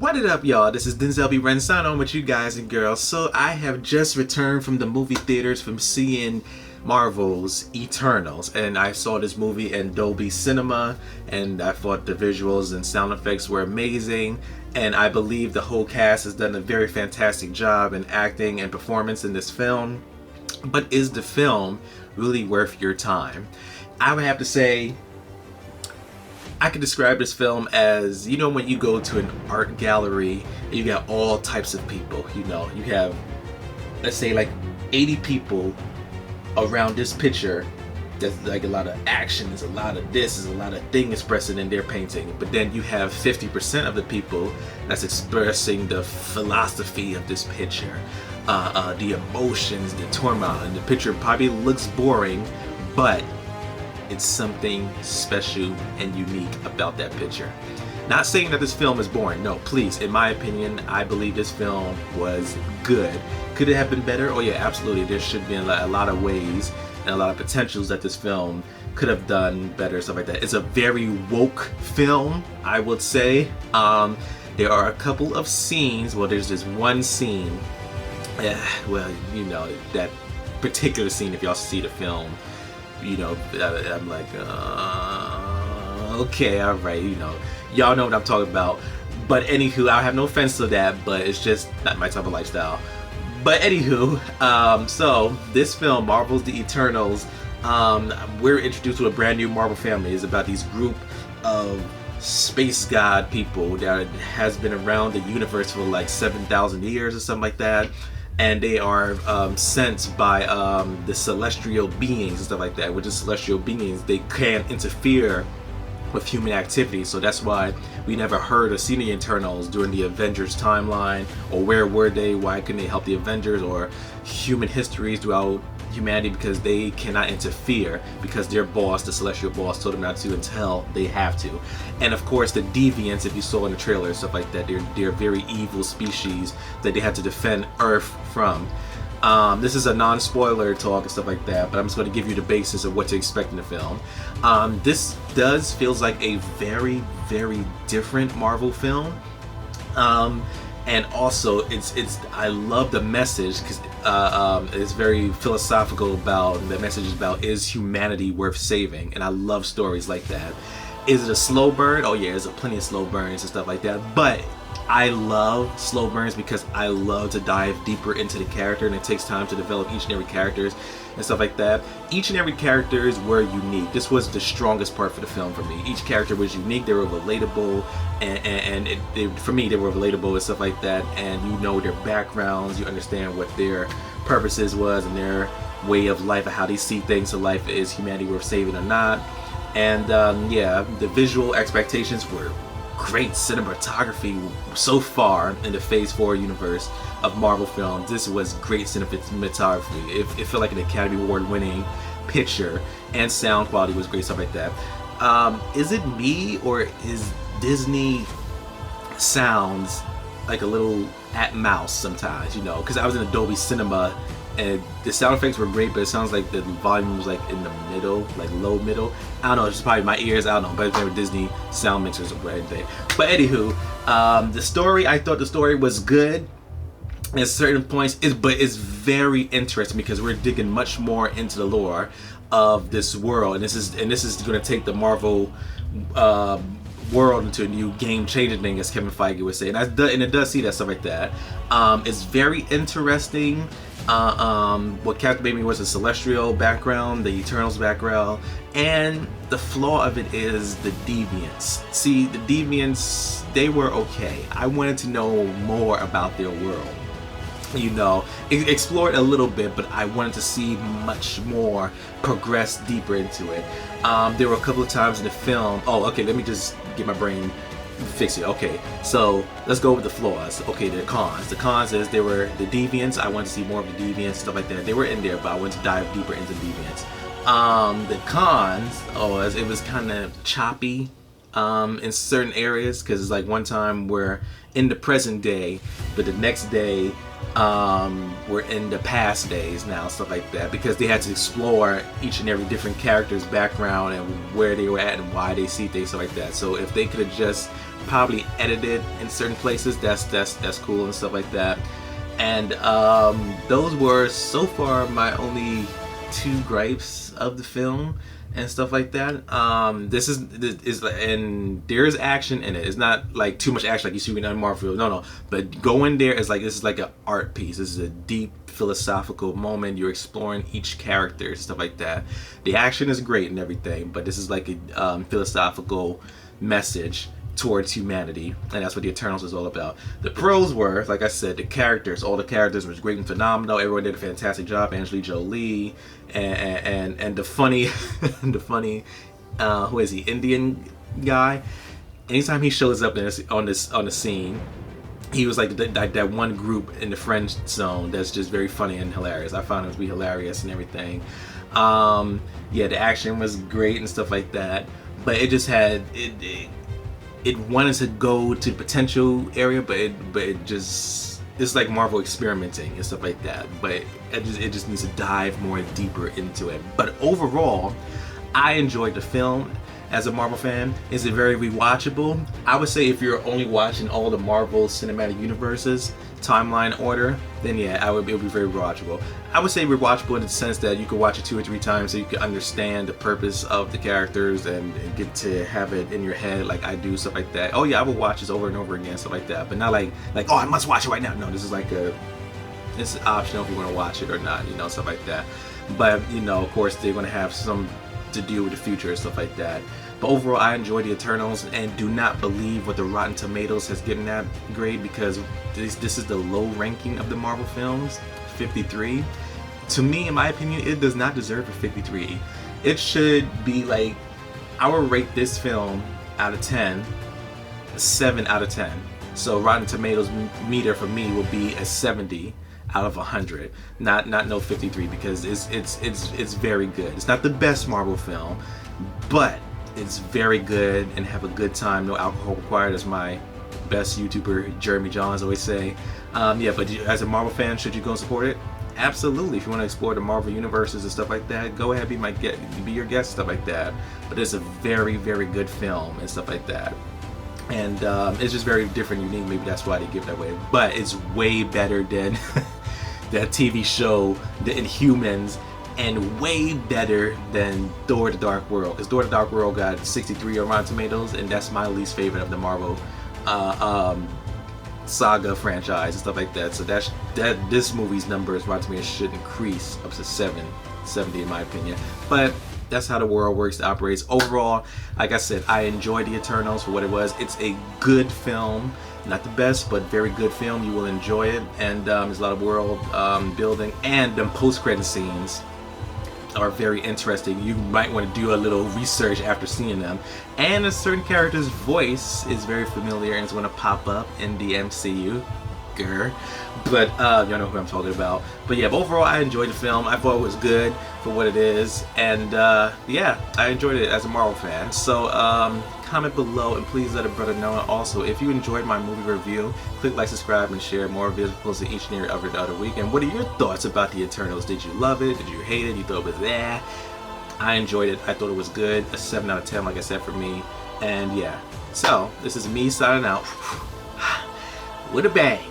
What it up, y'all? This is Denzel B. Renzano with you guys and girls. So I have just returned from the movie theaters from seeing Marvel's Eternals, and I saw this movie in Dolby Cinema, and I thought the visuals and sound effects were amazing, and I believe the whole cast has done a very fantastic job in acting and performance in this film. But is the film really worth your time? I would have to say, I could describe this film as, you know, when you go to an art gallery and you got all types of people, you know, you have, let's say, like 80 people around this picture. There's like a lot of action, there's a lot of this, there's a lot of thing expressing in their painting. But then you have 50% of the people that's expressing the philosophy of this picture, the emotions, the turmoil, and the picture probably looks boring, but it's something special and unique about that picture. Not saying that this film is boring, no, please. In my opinion, I believe this film was good. Could it have been better? Oh yeah, absolutely. There should be a lot of ways and a lot of potentials that this film could have done better, stuff like that. It's a very woke film, I would say. There are a couple of scenes, well, there's this one scene, well, you know, that particular scene, if y'all see the film, you know, I'm like, okay, all right, you know, y'all know what I'm talking about. But anywho, I have no offense to that, but it's just not my type of lifestyle. But anywho, so this film, Marvel's The Eternals, we're introduced to a brand new Marvel family. It's about these group of space god people that has been around the universe for like 7,000 years or something like that. And they are sent by the celestial beings and stuff like that. With the celestial beings, they can't interfere with human activity, so that's why we never heard or seen the Eternals during the Avengers timeline, or where were they, why couldn't they help the Avengers, or human histories throughout humanity, because they cannot interfere, because their boss, the celestial boss, told them not to until they have to. And of course the deviants, if you saw in the trailer, stuff like that, they're very evil species that they had to defend Earth from. This is a non-spoiler talk and stuff like that, but I'm just going to give you the basis of what to expect in the film. This feels like a very, very different Marvel film. And also, I love the message, because it's very philosophical about, the message is about, is humanity worth saving? And I love stories like that. Is it a slow burn? Oh yeah, there's plenty of slow burns and stuff like that, but I love slow burns because I love to dive deeper into the character, and it takes time to develop each and every characters and stuff like that. Each and every characters were unique. This was the strongest part for the film for me. Each character was unique, they were relatable, and for me, they were relatable and stuff like that, and you know their backgrounds, you understand what their purposes was and their way of life and how they see things. So life, is humanity worth saving or not? And yeah, the visual expectations were great. Cinematography so far in the Phase 4 universe of Marvel films. This was great cinematography. It felt like an Academy Award winning picture, and sound quality was great, stuff like that. Is it me, or is Disney sounds like a little at mouse sometimes, you know, because I was in a Dolby Cinema and the sound effects were great, but it sounds like the volume was like in the middle, like low middle. I don't know, it's just probably my ears, I don't know, but it's never Disney sound mixers or anything. But anywho, the story, I thought the story was good at certain points, but it's very interesting because we're digging much more into the lore of this world, and this is going to take the Marvel world into a new game-changing thing, as Kevin Feige would say, and it does see that, stuff like that. It's very interesting. What captivated me was the celestial background, the Eternals background, and the flaw of it is the deviants. See, the deviants, they were okay. I wanted to know more about their world. You know, explored a little bit, but I wanted to see much more, progress deeper into it. There were a couple of times in the film, oh, okay, let me just get my brain fix it. Okay, so let's go with the flaws. Okay, the cons. The cons is there were the deviants. I wanted to see more of the deviants, stuff like that. They were in there, but I wanted to dive deeper into deviants. The cons, it was kind of choppy in certain areas, because it's like one time we're in the present day, but the next day were in the past days now, stuff like that, because they had to explore each and every different character's background and where they were at and why they see things, stuff like that. So if they could have just probably edited in certain places, that's cool and stuff like that. And those were so far my only 2 gripes of the film and stuff like that. This is and there's action in it. It's not like too much action like you see in Marvel. No. But going there is like, this is like an art piece. This is a deep philosophical moment. You're exploring each character, stuff like that. The action is great and everything, but this is like a philosophical message towards humanity, and that's what the Eternals is all about. The pros were, like I said, the characters. All the characters were great and phenomenal. Everyone did a fantastic job. Angelina Jolie and the funny the funny who is he, Indian guy. Anytime he shows up on the scene, he was like that one group in the friend zone that's just very funny and hilarious. I found him to be hilarious and everything. Yeah, the action was great and stuff like that, but it just had it wanted to go to the potential area, but it just, it's like Marvel experimenting and stuff like that. But it just needs to dive more deeper into it. But overall, I enjoyed the film. As a Marvel fan, is it very rewatchable? I would say if you're only watching all the Marvel Cinematic Universes timeline order, then yeah, it would be very rewatchable. I would say rewatchable in the sense that you could watch it 2 or 3 times so you can understand the purpose of the characters and get to have it in your head like I do, stuff like that. Oh yeah, I would watch this over and over again, stuff like that. But not like oh, I must watch it right now. No, this is like it's optional if you want to watch it or not, you know, stuff like that. But you know, of course, they're going to have some to do with the future and stuff like that. But overall, I enjoy the Eternals and do not believe what the Rotten Tomatoes has given that grade, because this is the low ranking of the Marvel films, 53. To me, in my opinion, it does not deserve a 53. It should be like, I would rate this film out of 10, a 7 out of 10. So Rotten Tomatoes meter for me will be a 70 out of 100, not no 53, because it's very good. It's not the best Marvel film, but it's very good and have a good time. No alcohol required, as my best YouTuber Jeremy Johns always say. Yeah, but as a Marvel fan, should you go and support it? Absolutely. If you want to explore the Marvel universes and stuff like that, go ahead, be your guest, stuff like that. But it's a very, very good film and stuff like that. And it's just very different, unique. Maybe that's why they give it that way. But it's way better than that TV show, The Inhumans, and way better than Thor: The Dark World, because Thor: The Dark World got 63 on Rotten Tomatoes, and that's my least favorite of the Marvel saga franchise and stuff like that. So this movie's numbers, Rotten Tomatoes, should increase up to 70 in my opinion. But that's how the world works, operates. Overall, like I said, I enjoyed the Eternals for what it was. It's a good film. Not the best, but very good film. You will enjoy it, and there's a lot of world building, and the post-credit scenes are very interesting. You might want to do a little research after seeing them. And a certain character's voice is very familiar and it's going to pop up in the MCU. But y'all know who I'm talking about. But yeah, but overall, I enjoyed the film. I thought it was good for what it is, and yeah, I enjoyed it as a Marvel fan. So comment below and please let a brother know. And also, if you enjoyed my movie review, click like, subscribe, and share. More videos posted each and every other week. And what are your thoughts about the Eternals? Did you love it? Did you hate it? You thought it was there? I enjoyed it. I thought it was good. A 7 out of 10, like I said, for me. And yeah, so this is me signing out with a bang.